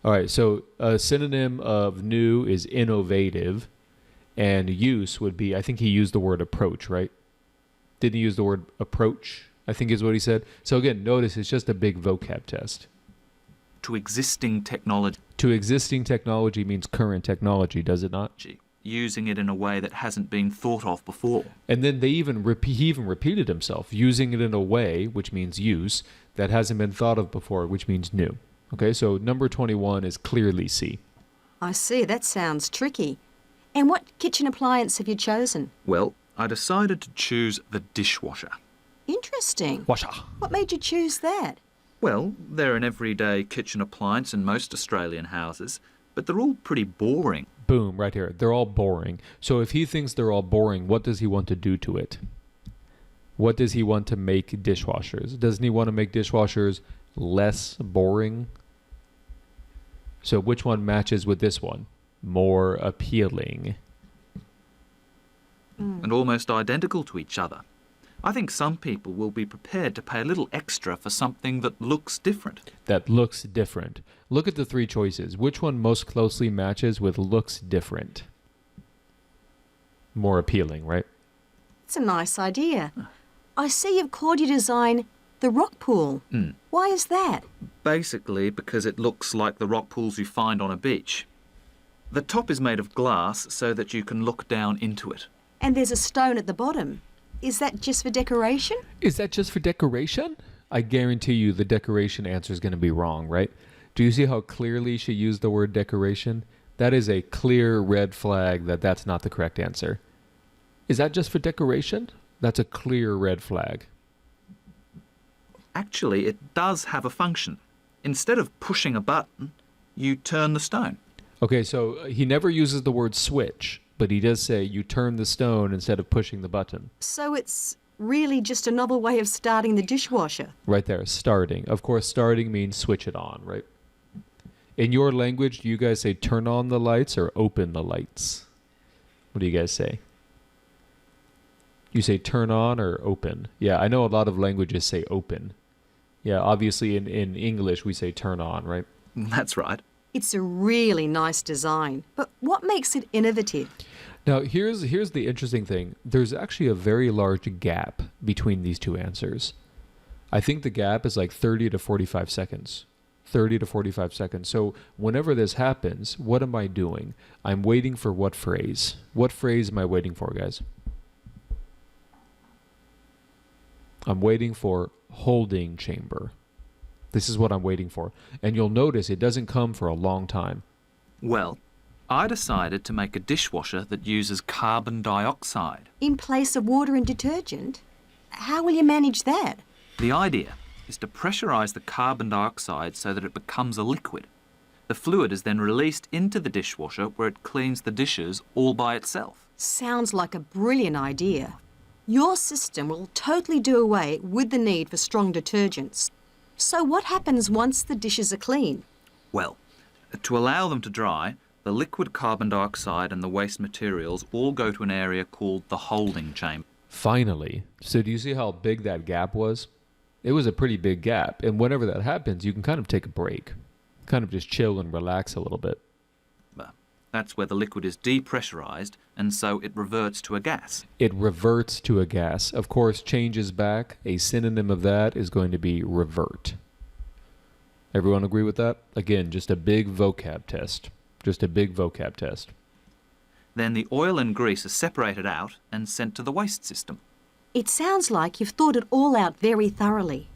S1: All right, so a synonym of new is innovative, and use would be, I think he used the word approach, right? Didn't he use the word approach? I think is what he said. So again, notice it's just a big vocab test.
S7: To existing technology.
S1: To existing technology means current technology, does it not?
S7: Using it in a way that hasn't been thought of before.
S1: And then he even repeated himself, using it in a way, which means use, that hasn't been thought of before, which means new. Okay, so number 21 is clearly C.
S8: I see, that sounds tricky. And what kitchen appliance have you chosen?
S7: Well, I decided to choose the dishwasher.
S8: Interesting.
S1: Washa.
S8: What made you choose that?
S7: Well, they're an everyday kitchen appliance in most Australian houses, but they're all pretty boring.
S1: Boom, right here. They're all boring. So if he thinks they're all boring, what does he want to do to it? What does he want to make dishwashers? Doesn't he want to make dishwashers less boring? So which one matches with this one? More appealing.
S7: And almost identical to each other. I think some people will be prepared to pay a little extra for something that looks different.
S1: That looks different. Look at the three choices. Which one most closely matches with looks different? More appealing, right?
S8: It's a nice idea. I see you've called your design the rock pool. Why is that?
S7: Basically because it looks like the rock pools you find on a beach. The top is made of glass so that you can look down into it.
S8: And there's a stone at the bottom. Is that just for decoration?
S1: Is that just for decoration? I guarantee you the decoration answer is going to be wrong, right? Do you see how clearly she used the word decoration? That is a clear red flag that that's not the correct answer. Is that just for decoration? That's a clear red flag.
S7: Actually, it does have a function. Instead of pushing a button, you turn the stone.
S1: Okay, so he never uses the word switch, but he does say you turn the stone instead of pushing the button.
S8: So it's really just a novel way of starting the dishwasher.
S1: Right there, starting. Of course, starting means switch it on, right? In your language, do you guys say turn on the lights or open the lights? What do you guys say? You say turn on or open? Yeah, I know a lot of languages say open. Yeah, obviously in English we say turn on, right?
S7: That's right.
S8: It's a really nice design, but what makes it innovative?
S1: Now, here's the interesting thing. There's actually a very large gap between these two answers. I think the gap is like 30 to 45 seconds. 30 to 45 seconds. So whenever this happens, what am I doing? I'm waiting for what phrase? What phrase am I waiting for, guys? I'm waiting for holding chamber. This is what I'm waiting for. And you'll notice it doesn't come for a long time.
S7: Well, I decided to make a dishwasher that uses carbon dioxide.
S8: In place of water and detergent? How will you manage that?
S7: The idea is to pressurise the carbon dioxide so that it becomes a liquid. The fluid is then released into the dishwasher where it cleans the dishes all by itself.
S8: Sounds like a brilliant idea. Your system will totally do away with the need for strong detergents. So what happens once the dishes are clean?
S7: Well, to allow them to dry, the liquid carbon dioxide and the waste materials all go to an area called the holding chamber.
S1: Finally. So do you see how big that gap was? It was a pretty big gap. And whenever that happens, you can kind of take a break. Kind of just chill and relax a little bit.
S7: That's where the liquid is depressurized, and so it reverts to a gas.
S1: It reverts to a gas. Of course, changes back. A synonym of that is going to be revert. Everyone agree with that? Again, just a big vocab test. Just a big vocab test.
S7: Then the oil and grease are separated out and sent to the waste system.
S8: It sounds like you've thought it all out very thoroughly.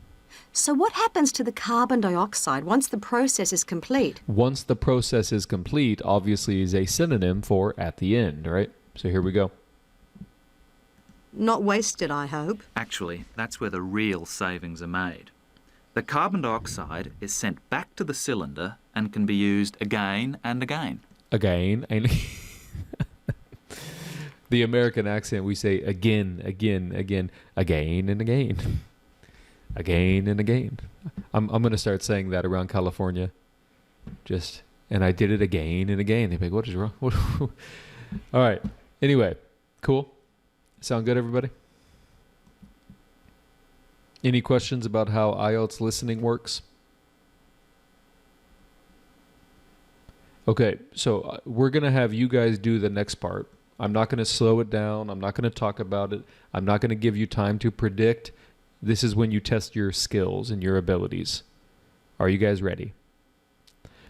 S8: So what happens to the carbon dioxide once the process is complete?
S1: Once the process is complete, obviously is a synonym for at the end, right? So here we go.
S8: Not wasted, I hope.
S7: Actually, that's where the real savings are made. The carbon dioxide is sent back to the cylinder and can be used again and again.
S1: Again and the American accent, we say again, again, again, again and again. again and again. I'm going to start saying that around California. And I did it again and again. They're like, what is wrong? All right. Anyway, cool. Sound good, everybody? Any questions about how IELTS listening works? Okay, so we're going to have you guys do the next part. I'm not going to slow it down. I'm not going to talk about it. I'm not going to give you time to predict. This is when you test your skills and your abilities. Are you guys ready?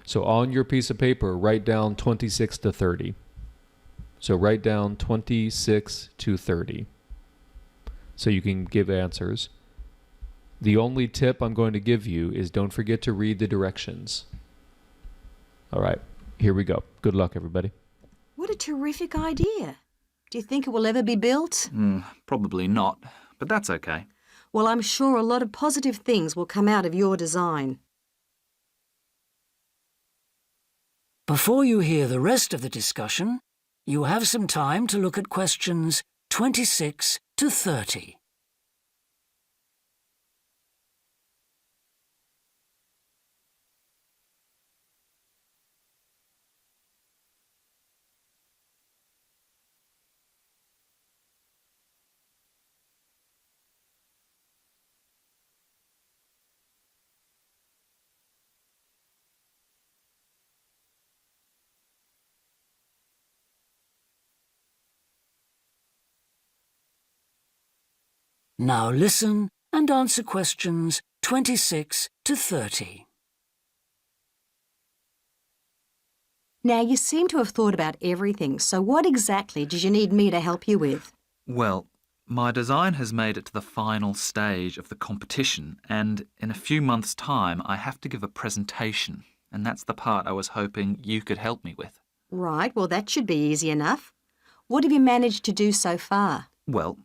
S1: So on your piece of paper, write down 26 to 30. So write down 26 to 30. So you can give answers. The only tip I'm going to give you is don't forget to read the directions. All right, here we go. Good luck, everybody.
S8: What a terrific idea. Do you think it will ever be built?
S7: Probably not, but that's okay.
S8: Well, I'm sure a lot of positive things will come out of your design.
S2: Before you hear the rest of the discussion, you have some time to look at questions 26 to 30. Now listen and answer questions 26 to 30.
S8: Now, you seem to have thought about everything, so what exactly did you need me to help you with?
S7: Well, my design has made it to the final stage of the competition, and in a few months' time I have to give a presentation, and that's the part I was hoping you could help me with.
S8: Right, well, that should be easy enough. What have you managed to do so far?
S7: Well,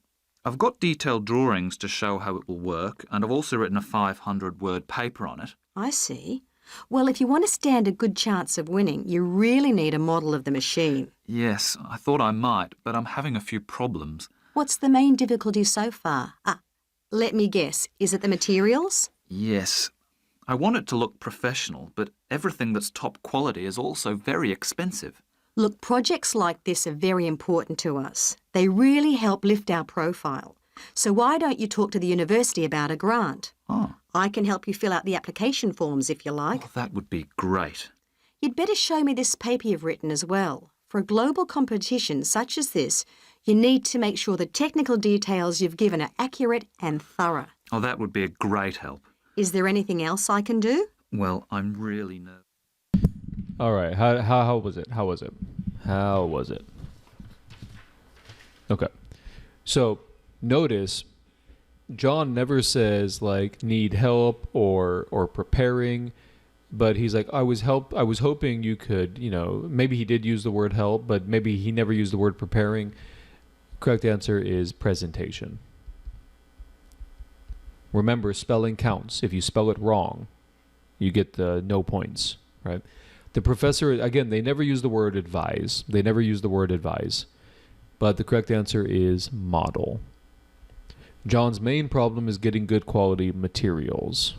S7: I've got detailed drawings to show how it will work, and I've also written a 500-word paper on it.
S8: I see. Well, if you want to stand a good chance of winning, you really need a model of the machine.
S7: Yes, I thought I might, but I'm having a few problems.
S8: What's the main difficulty so far? Let me guess. Is it the materials?
S7: Yes. I want it to look professional, but everything that's top quality is also very expensive.
S8: Look, projects like this are very important to us. They really help lift our profile. So why don't you talk to the university about a grant?
S7: Oh.
S8: I can help you fill out the application forms if you like.
S7: Oh, that would be great.
S8: You'd better show me this paper you've written as well. For a global competition such as this, you need to make sure the technical details you've given are accurate and thorough.
S7: Oh, that would be a great help.
S8: Is there anything else I can do?
S7: Well, I'm really nervous.
S1: All right. How was it? How was it? How was it? Okay. So notice John never says like need help or preparing, but he's like I was hoping you could, maybe he did use the word help, but maybe he never used the word preparing. Correct answer is presentation. Remember, spelling counts. If you spell it wrong, you get the no points, right? The professor, again, they never use the word advise. They never use the word advise. But the correct answer is model. John's main problem is getting good quality materials.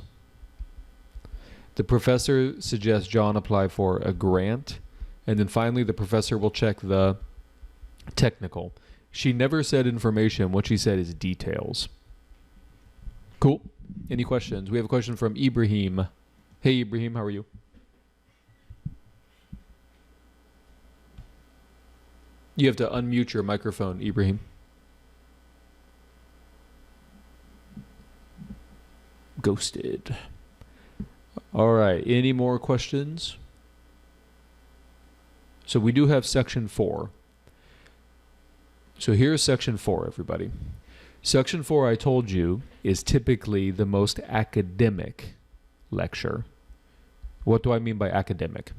S1: The professor suggests John apply for a grant. And then finally, the professor will check the technical. She never said information. What she said is details. Cool. Any questions? We have a question from Ibrahim. Hey, Ibrahim, how are you? You have to unmute your microphone, Ibrahim. Ghosted. All right. Any more questions? So we do have section 4. So here's section 4, everybody. Section 4, I told you, is typically the most academic lecture. What do I mean by academic?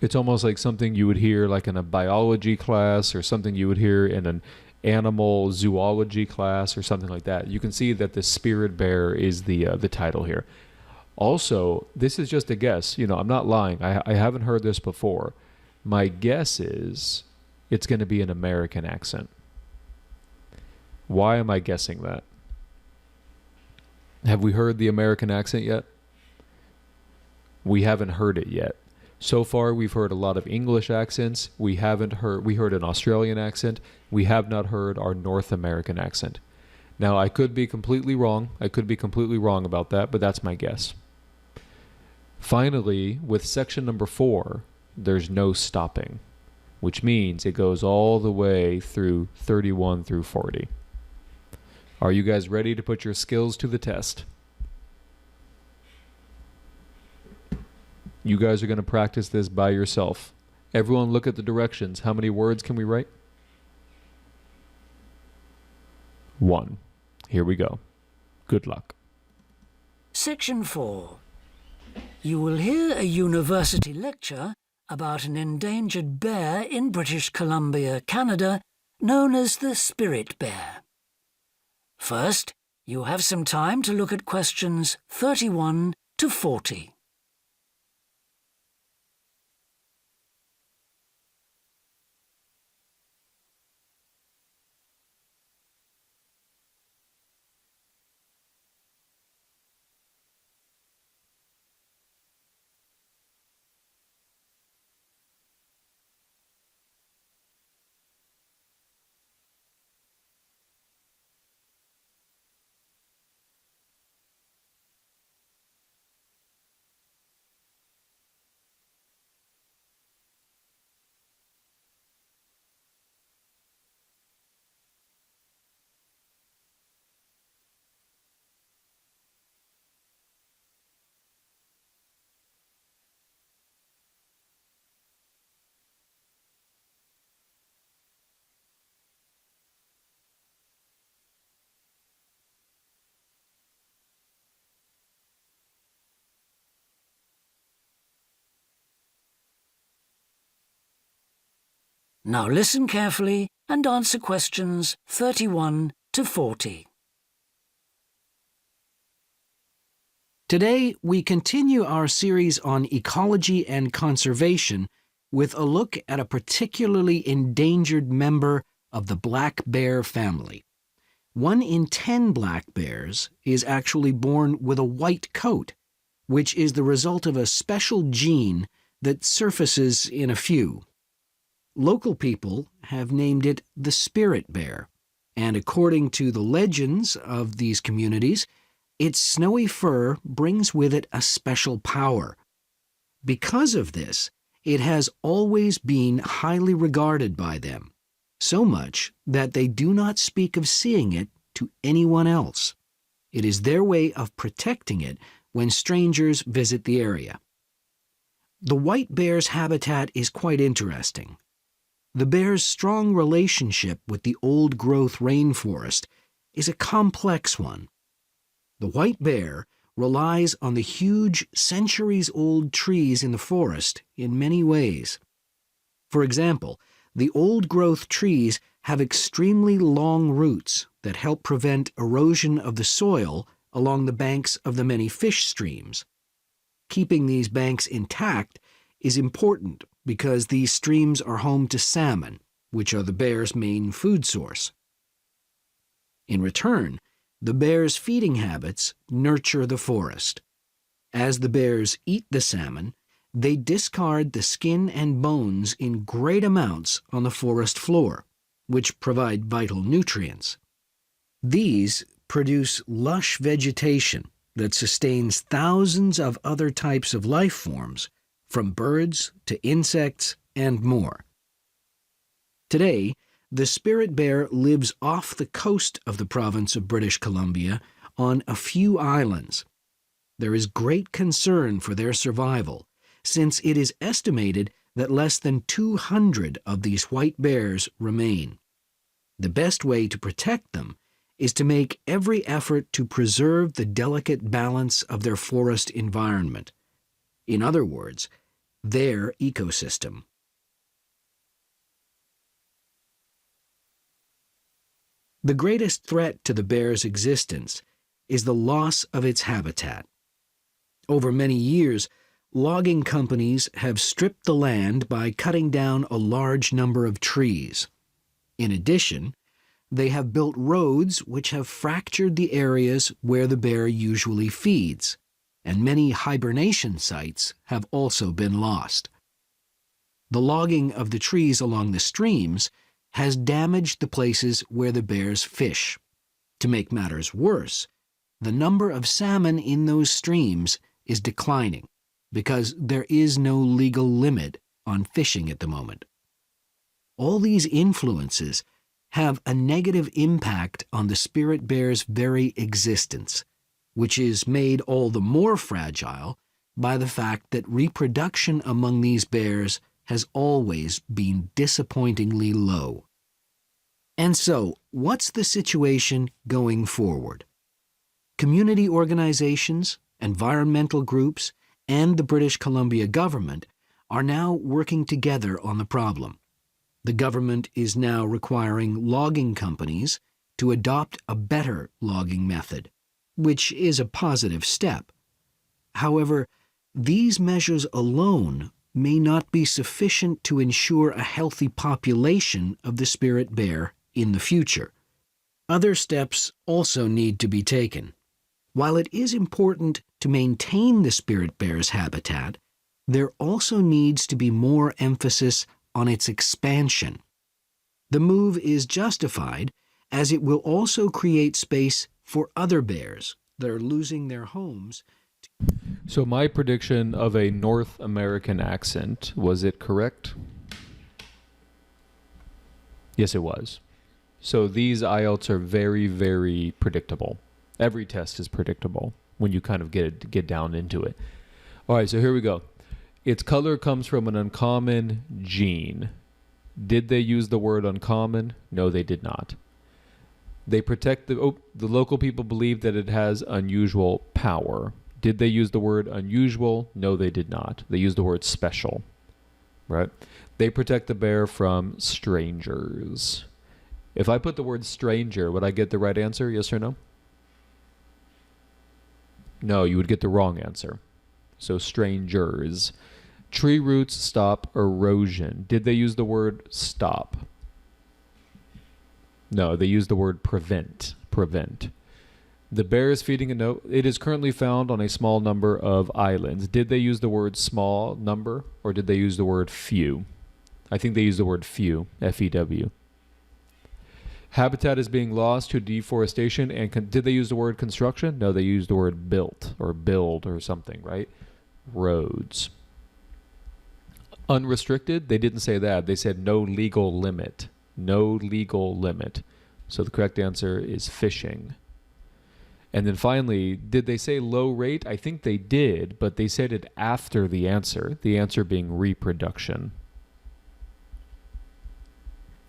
S1: It's almost like something you would hear like in a biology class or something you would hear in an animal zoology class or something like that. You can see that the spirit bear is the title here. Also, this is just a guess. I'm not lying. I haven't heard this before. My guess is it's going to be an American accent. Why am I guessing that? Have we heard the American accent yet? We haven't heard it yet. So far, we've heard a lot of English accents. We heard an Australian accent. We have not heard our North American accent. Now, I could be completely wrong. I could be completely wrong about that, but that's my guess. Finally, with section number 4, there's no stopping, which means it goes all the way through 31 through 40. Are you guys ready to put your skills to the test? You guys are going to practice this by yourself. Everyone look at the directions. How many words can we write? 1. Here we go. Good luck.
S2: Section 4. You will hear a university lecture about an endangered bear in British Columbia, Canada, known as the spirit bear. First, you have some time to look at questions 31 to 40. Now listen carefully and answer questions 31 to 40.
S9: Today, we continue our series on ecology and conservation with a look at a particularly endangered member of the black bear family. 1 in 10 black bears is actually born with a white coat, which is the result of a special gene that surfaces in a few. Local people have named it the spirit bear, and according to the legends of these communities, its snowy fur brings with it a special power. Because of this, it has always been highly regarded by them, so much that they do not speak of seeing it to anyone else. It is their way of protecting it when strangers visit the area. The white bear's habitat is quite interesting. The bear's strong relationship with the old-growth rainforest is a complex one. The white bear relies on the huge, centuries-old trees in the forest in many ways. For example, the old-growth trees have extremely long roots that help prevent erosion of the soil along the banks of the many fish streams. Keeping these banks intact is important because these streams are home to salmon, which are the bear's main food source. In return, the bear's feeding habits nurture the forest. As the bears eat the salmon, they discard the skin and bones in great amounts on the forest floor, which provide vital nutrients. These produce lush vegetation that sustains thousands of other types of life forms, from birds to insects and more. Today, the spirit bear lives off the coast of the province of British Columbia on a few islands. There is great concern for their survival, since it is estimated that less than 200 of these white bears remain. The best way to protect them is to make every effort to preserve the delicate balance of their forest environment. In other words, their ecosystem. The greatest threat to the bear's existence is the loss of its habitat. Over many years, logging companies have stripped the land by cutting down a large number of trees. In addition, they have built roads which have fractured the areas where the bear usually feeds, and many hibernation sites have also been lost. The logging of the trees along the streams has damaged the places where the bears fish. To make matters worse, the number of salmon in those streams is declining because there is no legal limit on fishing at the moment. All these influences have a negative impact on the spirit bear's very existence, which is made all the more fragile by the fact that reproduction among these bears has always been disappointingly low. And so, what's the situation going forward? Community organizations, environmental groups, and the British Columbia government are now working together on the problem. The government is now requiring logging companies to adopt a better logging method, which is a positive step. However, these measures alone may not be sufficient to ensure a healthy population of the spirit bear in the future. Other steps also need to be taken. While it is important to maintain the spirit bear's habitat, there also needs to be more emphasis on its expansion. The move is justified as it will also create space for other bears that are losing their homes.
S1: So my prediction of a North American accent, was it correct? Yes, it was. So these IELTS are very, very predictable. Every test is predictable when you kind of get down into it. All right, so here we go. Its color comes from an uncommon gene. Did they use the word uncommon? No, they did not. They protect the local people believe that it has unusual power. Did they use the word unusual? No, they did not. They used the word special, right? They protect the bear from strangers. If I put the word stranger, would I get the right answer? Yes or no? No, you would get the wrong answer. So strangers. Tree roots stop erosion. Did they use the word stop? No, they used the word prevent. Prevent. The bear is feeding a note. It is currently found on a small number of islands. Did they use the word small number or did they use the word few? I think they used the word few, F-E-W. Habitat is being lost to deforestation. And did they use the word construction? No, they used the word built or build or something, right? Roads. Unrestricted, they didn't say that. They said no legal limit. No legal limit. So the correct answer is fishing. And then finally, did they say low rate? I think they did, but they said it after the answer being reproduction.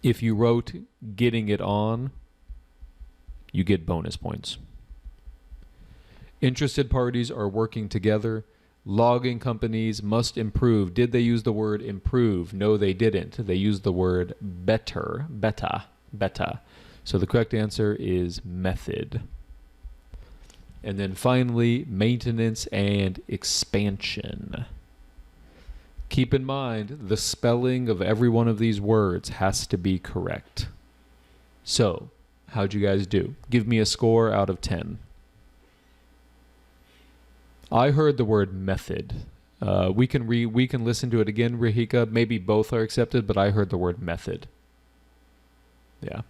S1: If you wrote getting it on, you get bonus points. Interested parties are working together. Logging companies must improve. Did they use the word improve? No, they didn't. They used the word better, beta. So the correct answer is method. And then finally, maintenance and expansion. Keep in mind, the spelling of every one of these words has to be correct. So, how'd you guys do? Give me a score out of 10. I heard the word method. We can listen to it again, Rahika. Maybe both are accepted, but I heard the word method. Yeah.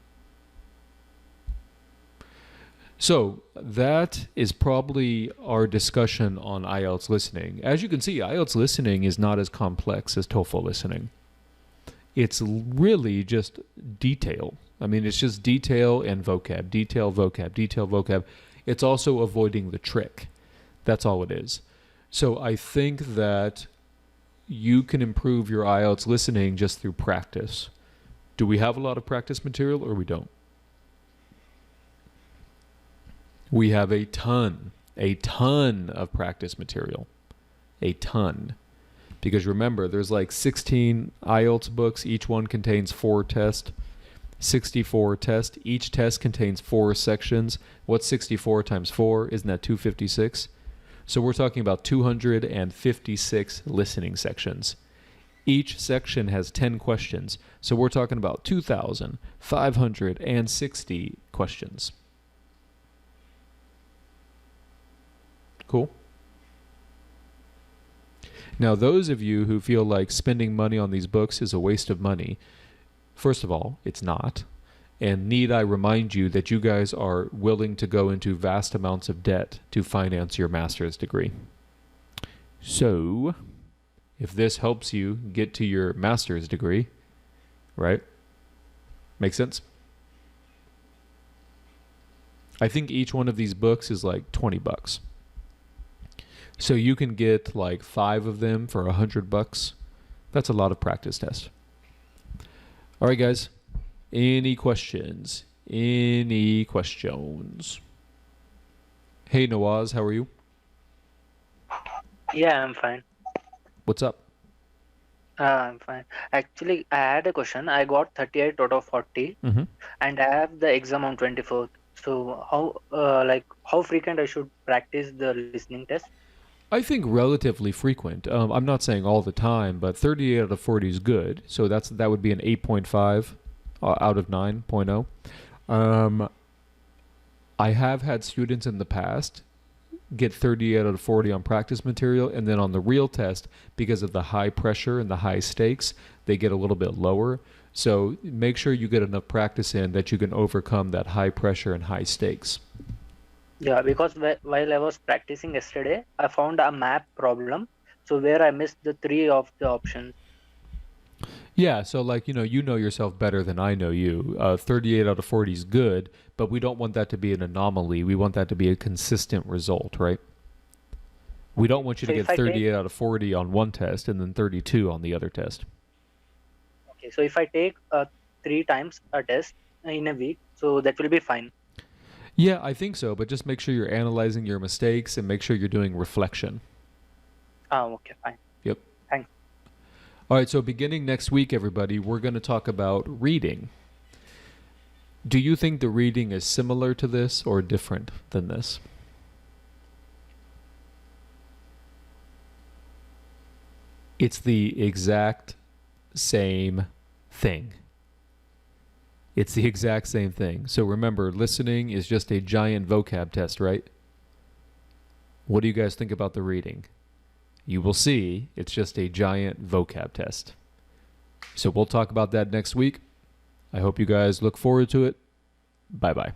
S1: So that is probably our discussion on IELTS listening. As you can see, IELTS listening is not as complex as TOEFL listening. It's really just detail. I mean, it's just detail and vocab, detail, vocab, detail, vocab. It's also avoiding the trick. That's all it is. So I think that you can improve your IELTS listening just through practice. Do we have a lot of practice material or we don't? We have a ton of practice material. A ton. Because remember, there's like 16 IELTS books. Each one contains 4 tests. 64 tests. Each test contains 4 sections. What's 64 times 4? Isn't that 256? So we're talking about 256 listening sections. Each section has 10 questions, so we're talking about 2,560 questions. Cool. Now, those of you who feel like spending money on these books is a waste of money, first of all, it's not. And need I remind you that you guys are willing to go into vast amounts of debt to finance your master's degree. So, if this helps you get to your master's degree, right? Make sense? I think each one of these books is like $20. So you can get like 5 of them for $100. That's a lot of practice tests. All right, guys. Any questions? Any questions? Hey, Nawaz, how are you?
S6: Yeah, I'm fine.
S1: What's up?
S6: I'm fine. Actually, I had a question. I got 38 out of 40,
S1: Mm-hmm.
S6: and I have the exam on 24th. So how frequent I should practice the listening test?
S1: I think relatively frequent. I'm not saying all the time, but 38 out of 40 is good. So that would be an 8.5 out of 9.0. I have had students in the past get 38 out of 40 on practice material, and then on the real test, because of the high pressure and the high stakes, they get a little bit lower. So make sure you get enough practice in that you can overcome that high pressure and high stakes.
S6: Yeah, because while I was practicing yesterday, I found a map problem. So where I missed the 3 of the options.
S1: Yeah, so like, you know yourself better than I know you. 38 out of 40 is good, but we don't want that to be an anomaly. We want that to be a consistent result, right? We don't want you to
S6: So
S1: get
S6: if I
S1: 38 out of 40 on one test and then 32 on the other test.
S6: Okay, so if I take 3 times a test in a week, so that will be fine.
S1: Yeah, I think so, but just make sure you're analyzing your mistakes and make sure you're doing reflection.
S6: Okay, fine.
S1: Yep.
S6: Thanks.
S1: All right, so beginning next week, everybody, we're going to talk about reading. Do you think the reading is similar to this or different than this? It's the exact same thing. It's the exact same thing. So remember, listening is just a giant vocab test, right? What do you guys think about the reading? You will see it's just a giant vocab test. So we'll talk about that next week. I hope you guys look forward to it. Bye-bye.